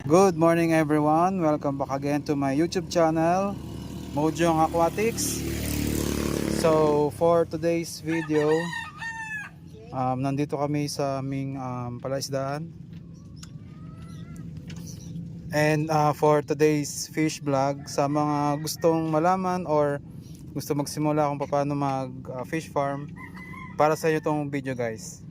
Good morning everyone, welcome back again to my YouTube channel, Mojong Aquatics. So for today's video, nandito kami sa aming palaisdaan. And for today's fish vlog, sa mga gustong malaman or gusto magsimula kung paano mag fish farm, para sa inyo itong video guys.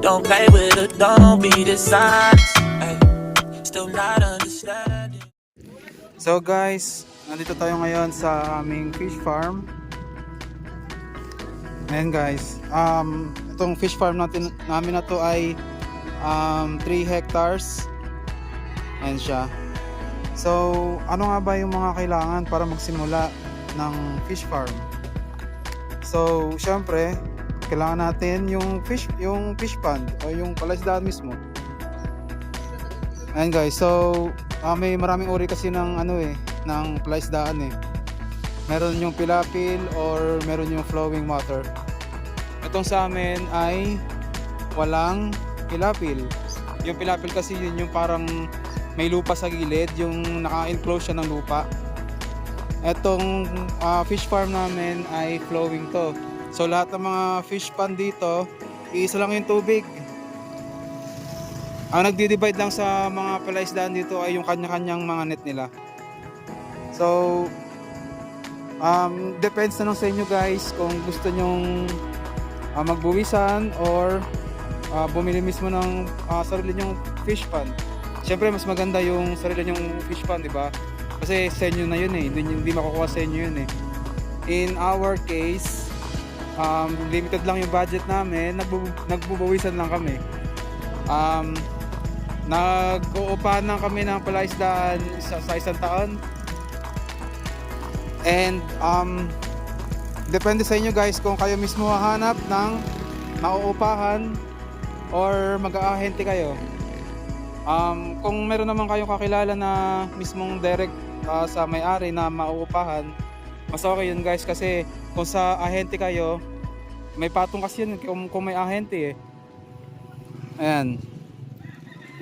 Don't play with it, don't be dishonest. Ay, still not understanding. So guys, nandito tayo ngayon sa aming fish farm. Ayan guys, itong fish farm namin na to ay 3 hectares. Ayan siya. So ano nga ba yung mga kailangan para magsimula ng fish farm? So syempre, kailangan natin yung fish pond o yung palaisdaan mismo. Ayan guys, so may maraming uri kasi ng ng palaisdaan eh. Meron yung pilapil or meron yung flowing water. Itong sa amin ay walang pilapil. Yung pilapil kasi yun yung parang may lupa sa gilid, yung naka-enclose siya ng lupa. Itong fish farm namin ay flowing to. So lahat ng mga fish pond dito, iisa lang yung tubig. Ang nagdi-divide lang sa mga palaisdaan dito ay yung kanya-kanyang mga net nila. So depends na lang sa inyo guys kung gusto nyong magbuwisan or bumili mismo ng sarili nyong fish pond. Siyempre mas maganda yung sarili nyong fish pond, di ba? Kasi sa inyo na yun eh, hindi makukuha sa inyo yun eh. In our case, limited lang yung budget namin, nagbubuwisan lang kami. Nag-uupahan lang kami ng palaisdaan sa isang taon. And depende sa inyo guys kung kayo mismo hahanap ng mauupahan or mag-aahente kayo. Kung meron naman kayong kakilala na mismong direct sa may-ari na mauupahan, mas okay yun guys, kasi kung sa ahente kayo, may patong kasi yun kung may ahente eh. Ayan.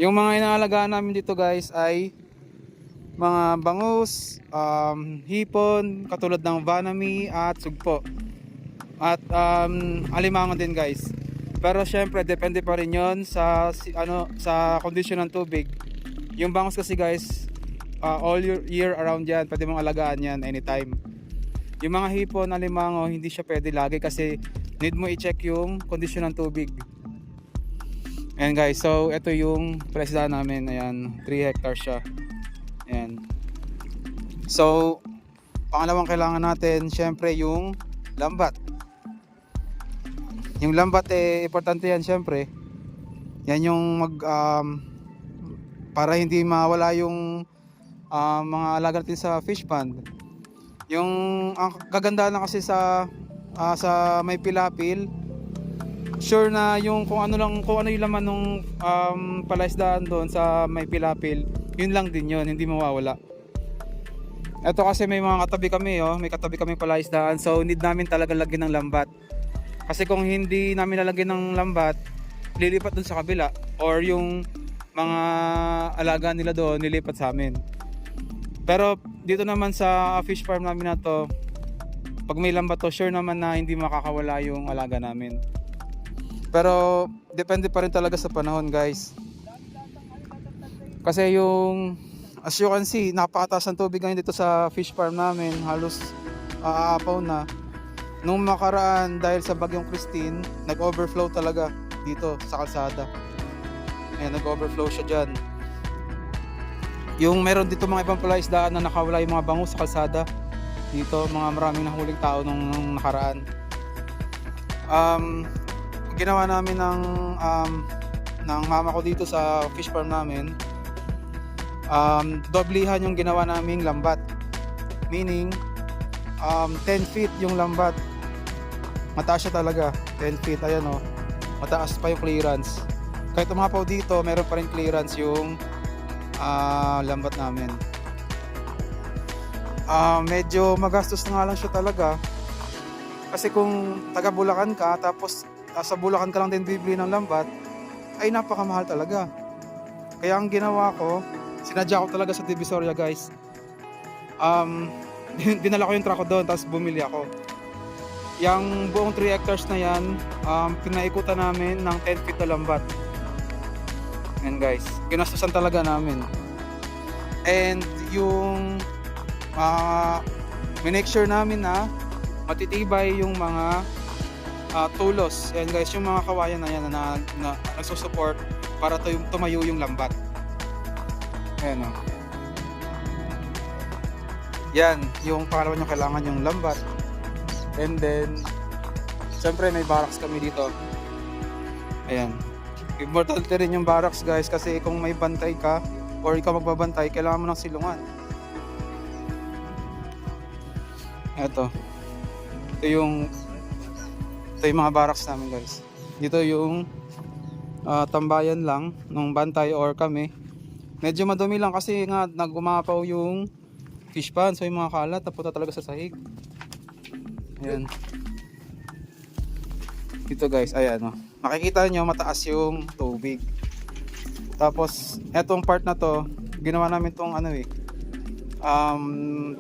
Yung mga inaalagaan namin dito guys ay mga bangus, hipon, katulad ng vanami at sugpo. At alimango din guys. Pero syempre depende pa rin yun sa sa kondisyon ng tubig. Yung bangus kasi guys, all year around yan, pwede mong alagaan yan anytime. Yung mga hipon, alimango, hindi siya pwede lagi kasi need mo i-check yung kondisyon ng tubig. Ayan guys, so ito yung palaisdaan namin. Ayan, 3 hectares siya. Ayan. So pangalawang kailangan natin syempre yung lambat. Yung lambat eh importante yan syempre. Yan yung para hindi mawala yung mga alaga natin sa fish pond. Yung ang kagandahan na kasi sa may pilapil, sure na yung kung ano yung laman ng palaisdaan doon sa may pilapil, yun lang din yun, hindi mawawala. Ito kasi may mga katabi kami, may katabi kaming palaisdaan, so need namin talaga lagyan ng lambat. Kasi kung hindi namin lalagyan ng lambat, lilipat doon sa kabila, or yung mga alaga nila doon nilipat sa amin. Pero dito naman sa fish farm namin na to, pag may lambat to, sure naman na hindi makakawala yung alaga namin. Pero depende pa rin talaga sa panahon guys. Kasi yung, as you can see, napakataas ng tubig ngayon dito sa fish farm namin. Halos aapaw na. Nung makaraan, dahil sa bagyong Christine, nag-overflow talaga dito sa kalsada. Ayan, nag-overflow siya dyan. Yung meron dito mga ibang palaisdaan na nakawala yung mga bangus sa kalsada dito, mga maraming nahuling tao nung nakaraan. Ginawa namin ng mama ko dito sa fish farm namin, doblihan yung ginawa naming lambat, meaning 10 feet yung lambat. Mataas siya talaga, 10 feet, ayan mataas pa yung clearance. kahit umapaw dito, meron pa rin clearance yung lambat namin. Medyo magastos na nga lang siya talaga. Kasi kung taga Bulacan ka, tapos sa Bulacan ka lang din bibili ng lambat, ay napakamahal talaga. Kaya ang ginawa ko, sinadya ko talaga sa Divisoria guys. Dinala ko yung truck ko doon, tapos bumili ako. Yung buong 3 hectares na yan, pinaikutan namin ng 10 feet na lambat. Yan guys, ginastusan talaga namin. And yung make sure namin na matitibay yung mga tulos. Yan guys, yung mga kawayan na yan na nagsusupport para tumayo yung lambat. Ayan o. Yan, yung pangalawa nyo kailangan yung lambat. And then, syempre may barracks kami dito. Ayan. Important rin yung barracks guys, kasi kung may bantay ka or ikaw magbabantay, kailangan mo ng silungan. Ito yung mga barracks namin guys. Dito yung tambayan lang ng bantay or kami. Medyo madumi lang kasi nga nagumapaw yung fish pan, so yung mga kalat napunta talaga sa sahig. Ayan. Dito guys, ayan o. Makikita nyo mataas yung tubig. Tapos etong part na to, ginawa namin tong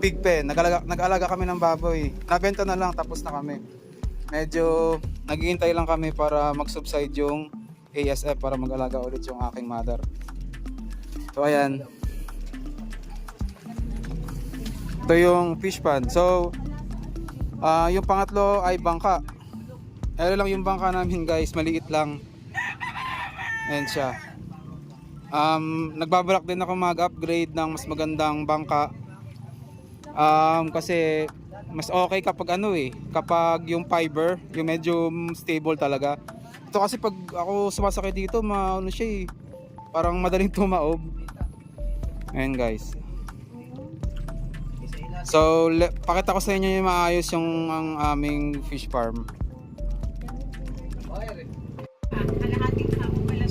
pig pen. Nag-alaga kami ng baboy. Nabenta na lang, tapos na kami. Medyo naghihintay lang kami para mag-subside yung ASF para mag-alaga ulit yung aking mother. So ayan. Ito yung fish pan. So yung pangatlo ay bangka. Ito lang yung bangka namin guys, maliit lang. Ayan siya. Nagbabalak din ako mag-upgrade ng mas magandang bangka. Kasi mas okay kapag kapag yung fiber, yung medyo stable talaga. Ito kasi pag ako sumasakay dito, parang madaling tumaob. Ayan guys. So, pakita ko sa inyo yung maayos yung aming fish farm.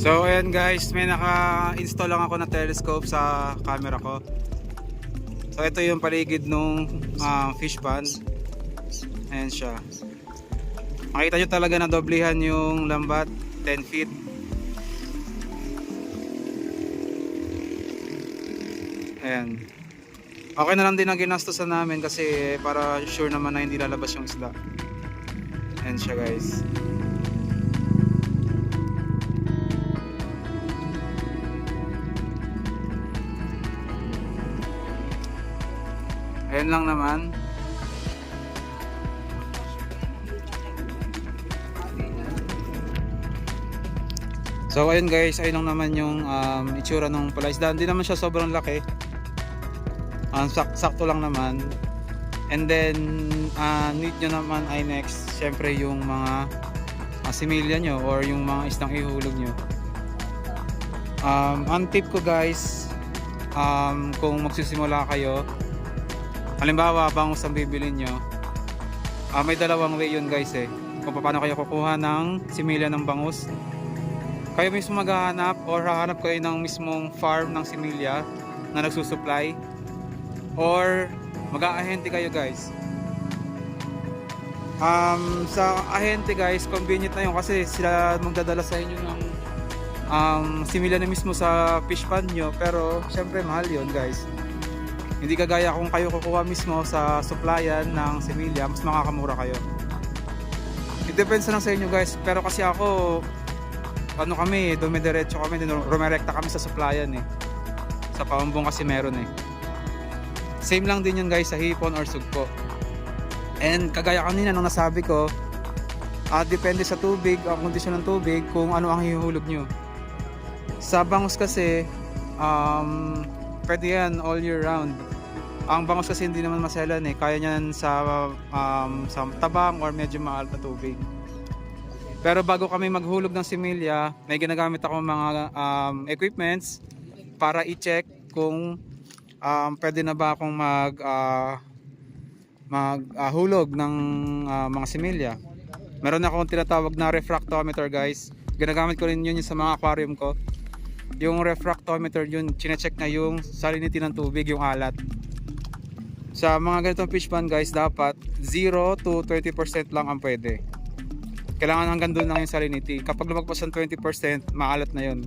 So ayan guys, may naka-install lang ako na telescope sa camera ko. So ito yung paligid nung fish pond. Ayan siya. Makita nyo talaga na doblehan yung lambat, 10 feet. Ayan. Okay na lang din ang ginastosan namin kasi para sure naman na hindi lalabas yung isda. Ayan siya guys. Ayan lang naman. So ayun guys, ayun lang naman yung itsura ng palaisdaan. Hindi naman siya sobrang laki. Sakto lang naman. And then need nyo naman ay next, syempre yung mga similya nyo or yung mga isdang ihulog nyo. Ang tip ko guys, kung magsisimula kayo, halimbawa bangus ang bibilin nyo, may dalawang way yun guys kung paano kayo kukuha ng similya ng bangus. Kayo mismo maghahanap or hahanap kayo ng mismong farm ng similya na nagsusupply, or mag-aahente kayo guys. Sa ahente guys, convenient na yun kasi sila magdadala sa inyo ng similya na mismo sa fish pond nyo, pero syempre mahal yun guys. Hindi kagaya kung kayo kukuha mismo sa supplyan ng similya, mas makakamura kayo. It depends lang sa inyo guys, pero kasi ako dumidiretso kami, rumerekta kami sa supplyan sa Paumbong kasi meron Same lang din yun guys sa hipon or sugpo. And kagaya kanina nung nasabi ko, depende sa tubig, ang kondisyon ng tubig, kung ano ang hihuhulog nyo. Sa bangus kasi, pwede yan all year round. Ang bangus kasi hindi naman maselan kaya nyan sa tabang or medyo maalat na tubig. Pero bago kami maghulog ng similya, may ginagamit ako mga equipments para i-check kung pwede na ba akong maghulog ng mga similya. Meron akong tinatawag na refractometer guys. Ginagamit ko rin yun sa mga aquarium ko. Yung refractometer yun, chinecheck na yung salinity ng tubig, yung alat. Sa mga ganitong fish pond guys, dapat 0 to 20% lang ang pwede. Kailangan hanggang doon lang yung salinity. Kapag lumagpas ng 20%, maalat na yun.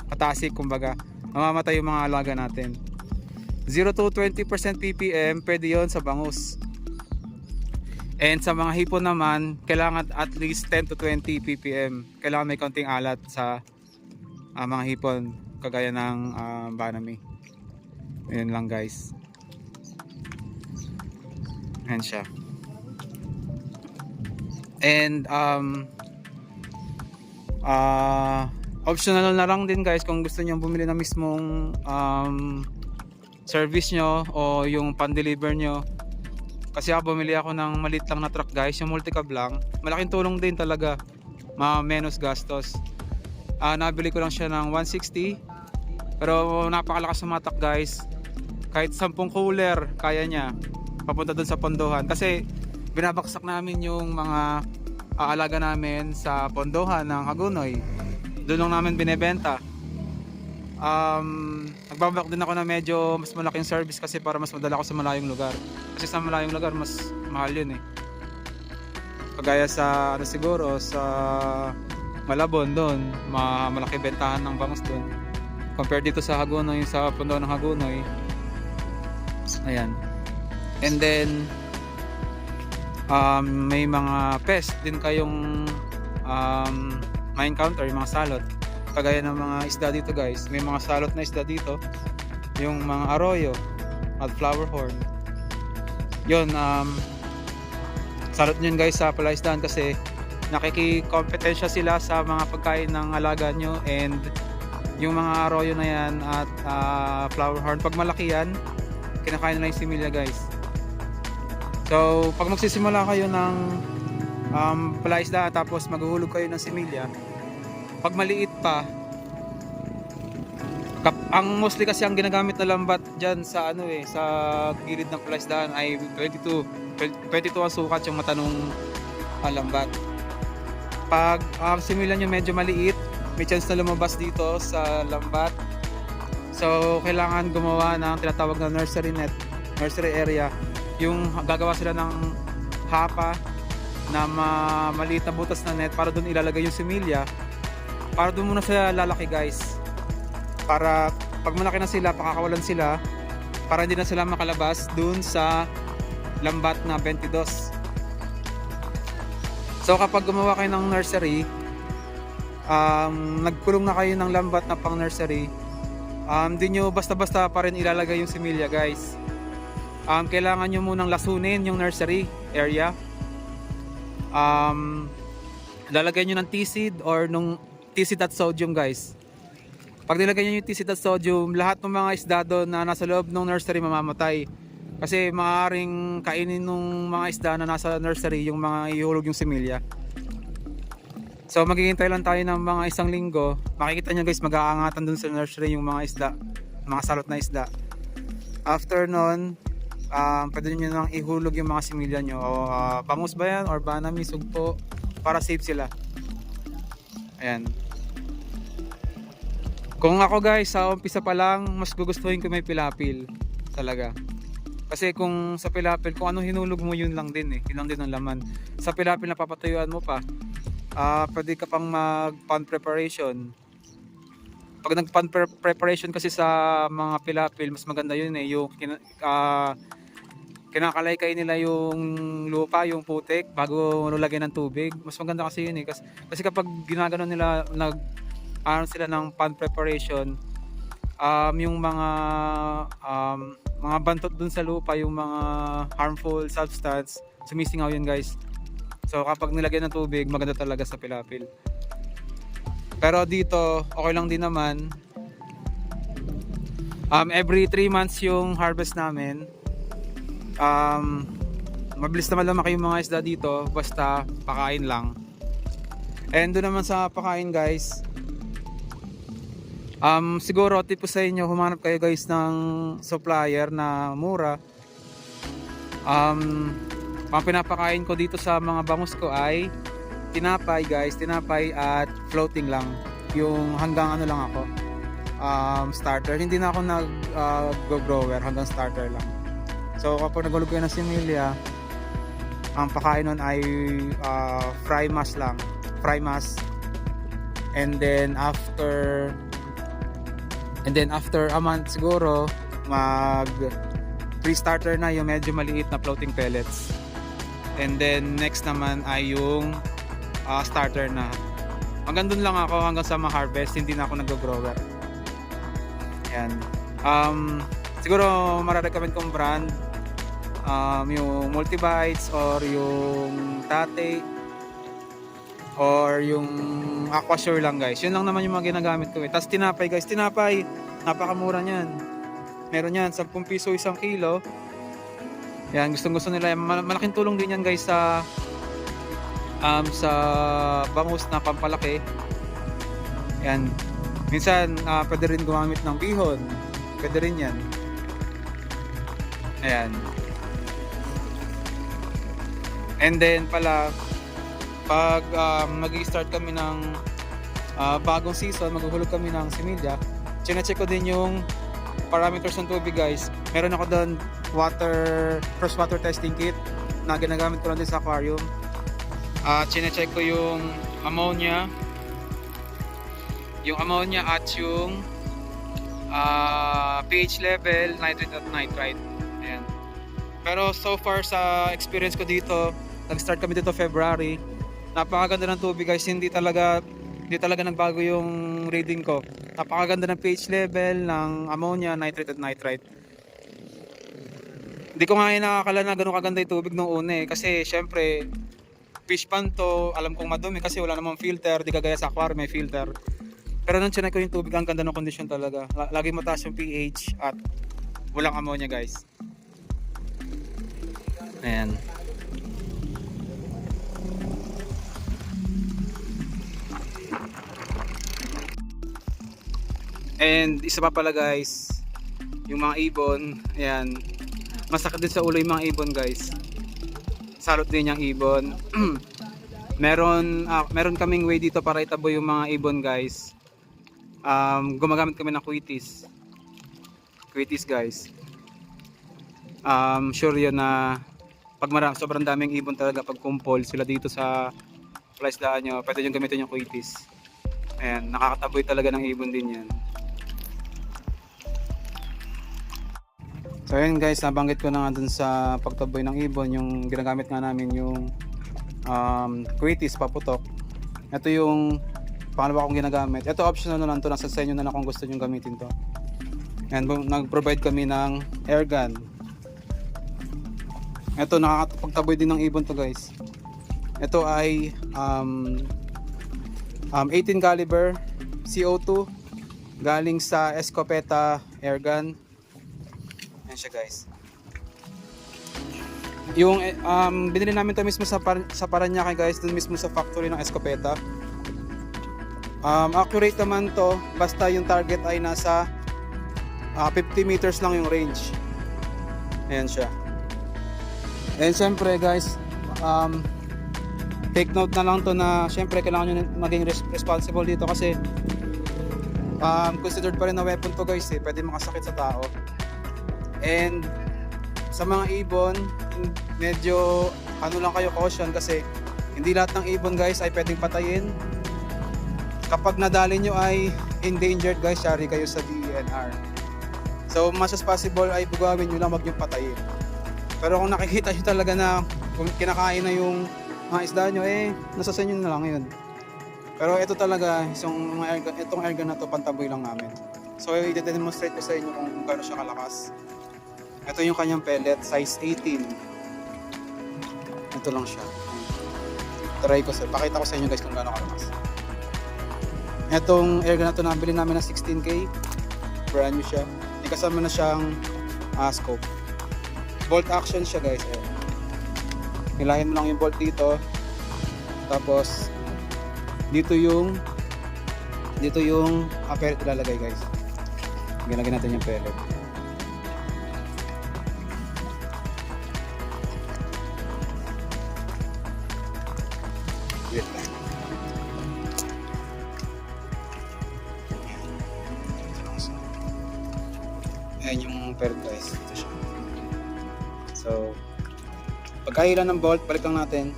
Patasik kumbaga. Mamamatay yung mga alaga natin. 0 to 20% ppm, pwede yun sa bangus. And sa mga hipon naman, kailangan at least 10 to 20 ppm. Kailangan may konting alat sa mga hipon, kagaya ng banami. Yun lang guys. Ayan siya. And optional na lang din guys kung gusto niyo bumili na mismong service nyo o yung pan-deliver nyo. Kasi ako bumili ako ng maliit lang na truck guys, yung multi-cab lang. Malaking tulong din talaga, menos gastos. Nabili ko lang siya ng 160, pero napakalakas ng matak guys. Kahit 10 cooler kaya niya papunta doon sa pondohan, kasi binabaksak namin yung mga aalaga namin sa pondohan ng Hagonoy. Doon lang namin binebenta. Nagbabak din ako na medyo mas malaking service kasi para mas madala ko sa malayong lugar. Kasi sa malayong lugar mas mahal yun eh. Kagaya sa siguro sa Malabon doon, malaki bentahan ng bangus doon. Compare dito sa Hagonoy, sa pondohan ng Hagonoy. Ayan. And then may mga pest din kayong ma-encounter, yung mga salot. Kagaya ng mga isda dito guys, may mga salot na isda dito, yung mga arroyo at flower horn. Yun, salot nyo guys sa palaisdaan kasi nakikikompetensya sila sa mga pagkain ng alaga nyo. And yung mga arroyo na yan at flower horn, pag malaki yan, kinakain nila yung similya guys. So pag magsisimula kayo ng palaisdaan tapos maghuhulog kayo ng similya, pag maliit pa, ang mostly kasi ang ginagamit na lambat dyan sa sa gilid ng palaisdaan ay 22 ang sukat, yung matanong lambat. Pag similya nyo medyo maliit, may chance na lumabas dito sa lambat. So kailangan gumawa ng tinatawag na nursery net, nursery area. Yung gagawa sila ng hapa na maliit na butas na net para doon ilalagay yung similya. Para doon muna sila lalaki guys. Para pag malaki na sila, pakakawalan sila para hindi na sila makalabas doon sa lambat na 22. So kapag gumawa kayo ng nursery, nagkulong na kayo ng lambat na pang nursery, hindi nyo basta-basta pa rin ilalagay yung similya guys. Kailangan nyo munang lasunin yung nursery area. Lalagay nyo ng T-seed or nung T-seed at sodium guys. Pag nilagay nyo yung T-seed at sodium, lahat ng mga isda doon na nasa loob ng nursery mamamatay. Kasi maaaring kainin ng mga isda na nasa nursery yung mga ihulog yung similya. So maghihintay lang tayo ng mga 1 linggo. Makikita nyo guys, mag-aangatan doon sa nursery yung mga isda, mga salot na isda. After nun, pwede nyo nang ihulog yung mga similya nyo. Bangus ba yan or banami, sugpo, para safe sila. Ayan. Kung ako guys, sa umpisa pa lang, mas gugustuhin ko may pilapil talaga. Kasi kung sa pilapil, kung ano hinulog mo, yun lang din eh. Yun lang din ang laman. Sa pilapil na papatuyuan mo pa, pwede ka pang mag pond preparation. Pag nag pond preparation kasi sa mga pilapil, mas maganda yun eh. Yung kinakalaykay nila yung lupa, yung putik bago lagyan ng tubig. Mas maganda kasi yun eh. Kasi kapag ginagano nila, sila ng pond preparation, yung mga bantot dun sa lupa, yung mga harmful substance, sumisingaw yun guys. So kapag nilagyan ng tubig, maganda talaga sa pilapil. Pero dito, okay lang din naman. Every 3 months yung harvest namin. Mabilis naman lumaki yung mga isda dito, basta pakain lang. And doon naman sa pakain guys, siguro tip ko sa inyo, humanap kayo guys ng supplier na mura. Ang pinapakain ko dito sa mga bangus ko ay tinapay guys, tinapay at floating lang. Yung hanggang ano lang ako, starter. Hindi na ako nag-grower, hanggang starter lang. So kapag nagulog kayo ng similya, ang pakain nun ay fry mash lang. Fry mash. And then after a month siguro, pre-starter na yung medyo maliit na floating pellets. And then next naman ay yung starter na. Hanggang dun lang ako, hanggang sa ma-harvest, hindi na ako nag-grower. Yan. Siguro mararecommend kong brand, yung Multibites or yung Tate or yung Aquasure lang guys. Yun lang naman yung mga ginagamit ko. Tapos tinapay guys, tinapay, napakamura niyan. Meron yan, 10 piso 1 kilo. Yan, gustong-gusto nila. Malaking tulong din yan guys sa bangus na pampalaki. Yan. Minsan pwede rin gumamit ng bihon. Pwede rin yan. Ayan. And then pala, pag mag-i-start kami ng bagong season, maghuhulog kami ng similya, chine-check ko din yung parameters ng tubig guys. Meron ako doon first water testing kit na ginagamit ko lang din sa aquarium. Chine-check ko yung ammonia at yung pH level, nitrate at nitrite. Ayan. Pero so far sa experience ko dito, nag-start kami dito February. Napakaganda ng tubig guys, hindi talaga nagbago yung reading ko. Napakaganda ng pH level ng ammonia, nitrate at nitrite. Hindi ko nga nakakala na ganun kaganda yung tubig nung una kasi syempre fish pond to, alam kong madumi kasi wala namang filter, di kagaya sa aquarium may filter. Pero nung chinek ko yung tubig, ang ganda ng condition talaga. Lagi mataas yung pH at walang ammonia guys. Ayan. And isa pa pala guys, yung mga ibon, ayan, masakit din sa ulo yung mga ibon guys. Salot din yung ibon. Meron kaming way dito para itabo yung mga ibon guys. Gumagamit kami ng Quitis guys. Sure yun na pag sobrang daming ibon talaga, pag kumpol sila dito sa palaisdaan nyo, pwede yung gamitin yung Quitis. Ayan, nakakataboy talaga ng ibon din yan. So ayun guys, nabanggit ko na nga dun sa pagtaboy ng ibon, yung ginagamit nga namin yung Quitis paputok. Ito yung pangalawa kong ginagamit. Ito optional na lang to, nasa sa inyo na lang kung gusto nyo gamitin to. And nag-provide kami ng air gun. Ito, nakakapagtaboy din ng ibon to guys. Ito ay 18 caliber CO2 galing sa Escopeta air gun. Yan siya guys. Yung binili namin to mismo sa Paranaque guys, dun mismo sa factory ng Escopeta. Accurate naman to, basta yung target ay nasa 50 meters lang yung range. Ayan siya. And syempre guys, take note na lang to na syempre kailangan nyo maging responsible dito kasi considered pa rin na weapon to guys pwede makasakit sa tao. And sa mga ibon, medyo lang kayo caution kasi hindi lahat ng ibon guys ay pwedeng patayin. Kapag nadali nyo ay endangered guys, sorry kayo sa DNR. So mas as possible ay bugawin nyo lang, wag nyo patayin. Pero kung nakikita nyo talaga na kung kinakain na yung mga isda nyo, nasa sa inyo na lang yun. Pero ito talaga, itong air gun na to, pantaboy lang namin. So i-demonstrate ko sa inyo kung gaano siya kalakas. Ito yung kanyang pellet, size 18. Ito lang siya. Try ko pakita ko sa inyo guys kung gaano kalakas. Itong air gun na to, nabili namin na 16K. Brand new siya. May kasama na siyang scope. Bolt action siya guys. Hilahin mo lang yung bolt dito. Tapos dito yung pellet ilalagay guys. Ginagay natin yung pellet. Wait lang. Ayan yung paired guys. Ito siya. So, pagkahila ng bolt, balik lang natin.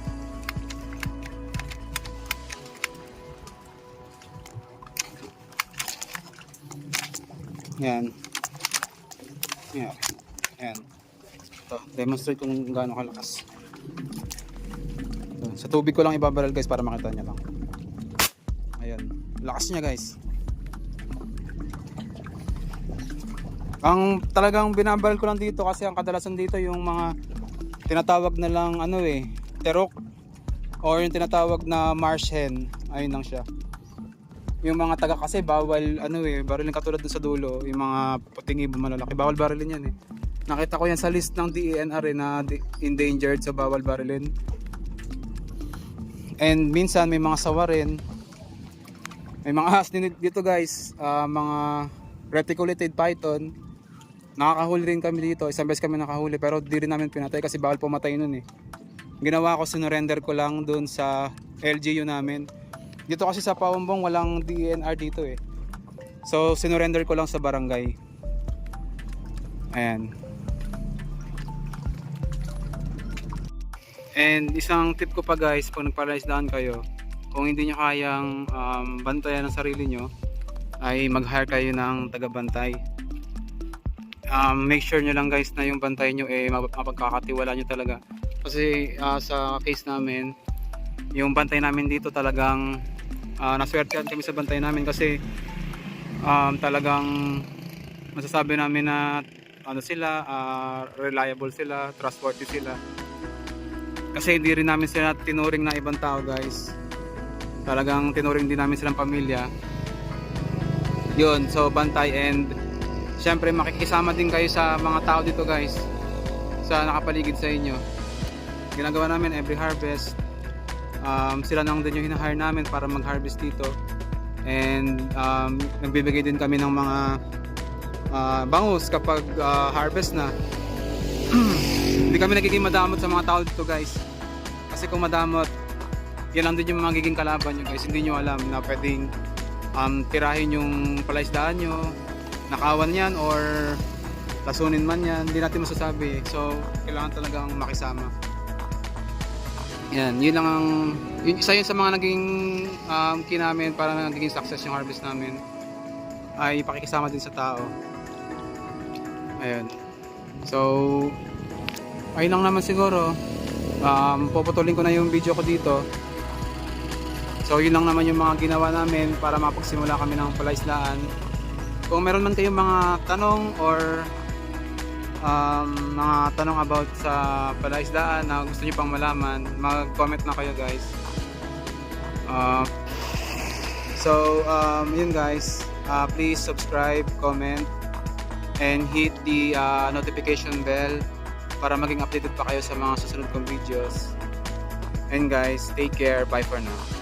Yan. Yan. Yan. Ito, demonstrate kung gaano kalakas. Ito, sa tubig ko lang ibabaril guys para makita nyo lang. Ayan. Lakas niya guys. Ang talagang binabaril ko lang dito kasi ang kadalasan dito yung mga tinatawag na lang terok or yung tinatawag na marsh hen. Ayun lang siya. Yung mga taga kasi bawal barilin katulad dun sa dulo, yung mga puting ibon malalaki, bawal barilin yan Nakita ko yan sa list ng DENR na endangered, so bawal barilin. And minsan may mga sawa rin. May mga ahas din dito guys, mga reticulated python. Nakakahuli rin kami dito, isang beses kami nakahuli pero di rin namin pinatay kasi bawal pumatay nun Ginawa ko, sinurrender ko lang dun sa LGU namin. Dito kasi sa Paumbong walang DENR dito So sinurrender ko lang sa barangay. Ayan. And isang tip ko pa guys, pag nagpalaisdaan kayo, kung hindi nyo kayang bantayan ang sarili nyo, ay mag-hire kayo ng taga-bantay. Make sure nyo lang guys na yung bantay nyo mapagkakatiwala nyo talaga. Kasi sa case namin, yung bantay namin dito talagang naswertehan kami sa bantay namin kasi talagang masasabi namin na sila, reliable sila, trustworthy sila. Kasi hindi rin namin sila tinuring na ibang tao guys. Talagang tinuring din namin silang pamilya. Yun, so bantay, and syempre makikisama din kayo sa mga tao dito guys, sa nakapaligid sa inyo. Ginagawa namin every harvest, sila nang din yung hinahire namin para mag-harvest dito. And nagbibigay din kami ng mga bangus kapag harvest na. Hindi kami nagiging madamot sa mga tao dito guys, kasi kung madamot, yan lang din yung magiging kalaban nyo guys. Hindi nyo alam na pwedeng tirahin yung palaisdaan nyo, nakawan yan or lasunin man yan, hindi natin masasabi. So kailangan talagang makisama. Yan, yun lang isa yun sa mga naging key namin para naging success yung harvest namin, ay pakikisama din sa tao. Ayun. So ayun lang naman siguro. Puputulin ko na yung video ko dito. So yun lang naman yung mga ginawa namin para mapagsimula kami ng palaisdaan. Kung meron man kayong mga tanong or mga tanong about sa palaisdaan na gusto nyo pang malaman, mag-comment na kayo guys. Yun guys, please subscribe, comment, and hit the notification bell para maging updated pa kayo sa mga susunod kong videos. And guys, take care, bye for now.